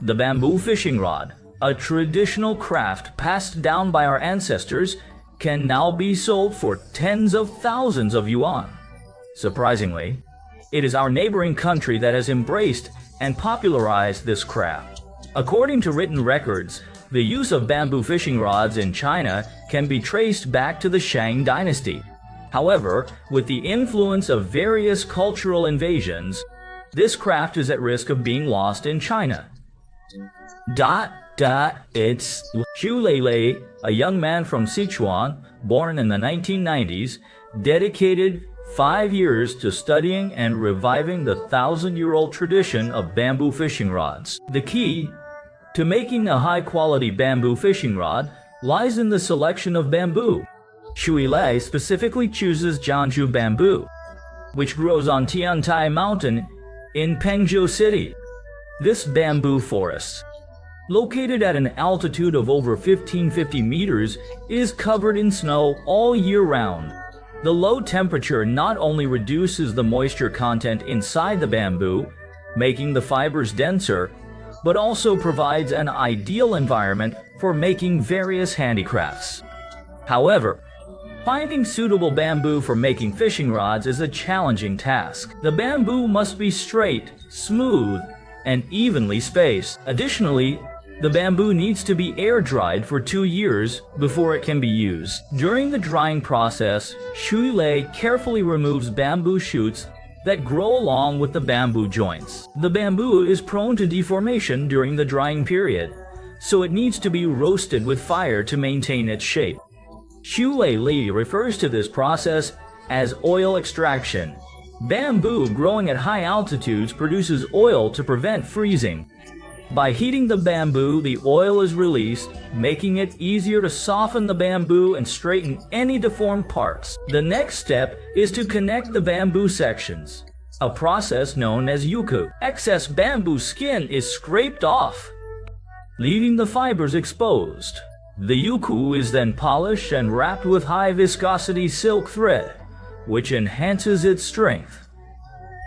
The bamboo fishing rod, a traditional craft passed down by our ancestors, can now be sold for tens of thousands of yuan. Surprisingly, it is our neighboring country that has embraced and popularized this craft. According to written records, the use of bamboo fishing rods in China can be traced back to the Shang dynasty. However, with the influence of various cultural invasions, this craft is at risk of being lost in China. It's Xu Leilei, a young man from Sichuan, born in the 1990s, dedicated 5 years to studying and reviving the 1,000-year-old tradition of bamboo fishing rods. The key to making a high-quality bamboo fishing rod lies in the selection of bamboo. Xu Leilei specifically chooses Jiangsu bamboo, which grows on Tiantai Mountain in Pengzhou City. This bamboo forest, located at an altitude of over 1,550 meters, is covered in snow all year round. The low temperature not only reduces the moisture content inside the bamboo, making the fibers denser, but also provides an ideal environment for making various handicrafts. However, finding suitable bamboo for making fishing rods is a challenging task. The bamboo must be straight, smooth, and evenly spaced. Additionally, the bamboo needs to be air-dried for 2 years before it can be used. During the drying process, Xu Leilei carefully removes bamboo shoots that grow along with the bamboo joints. The bamboo is prone to deformation during the drying period, so it needs to be roasted with fire to maintain its shape. Xu Leilei refers to this process as oil extraction. Bamboo growing at high altitudes produces oil to prevent freezing. By heating the bamboo, the oil is released, making it easier to soften the bamboo and straighten any deformed parts. The next step is to connect the bamboo sections, a process known as yuku. Excess bamboo skin is scraped off, leaving the fibers exposed. The yuku is then polished and wrapped with high-viscosity silk thread, which enhances its strength.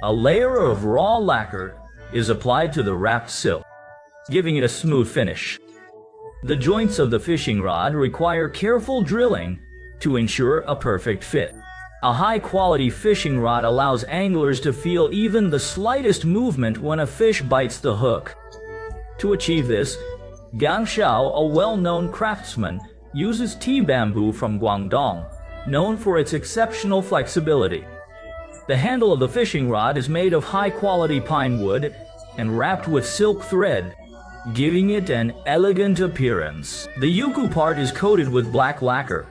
A layer of raw lacquer is applied to the wrapped silk, giving it a smooth finish. The joints of the fishing rod require careful drilling to ensure a perfect fit. A high-quality fishing rod allows anglers to feel even the slightest movement when a fish bites the hook. To achieve this, Gang Xiao, a well-known craftsman, uses tea bamboo from Guangdong, known for its exceptional flexibility. The handle of the fishing rod is made of high-quality pine wood and wrapped with silk thread, giving it an elegant appearance. The yuku part is coated with black lacquer,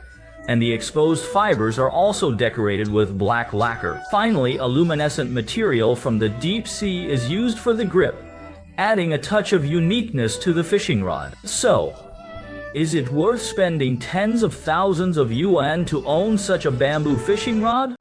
and the exposed fibers are also decorated with black lacquer. Finally, a luminescent material from the deep sea is used for the grip, adding a touch of uniqueness to the fishing rod. So, is it worth spending tens of thousands of yuan to own such a bamboo fishing rod?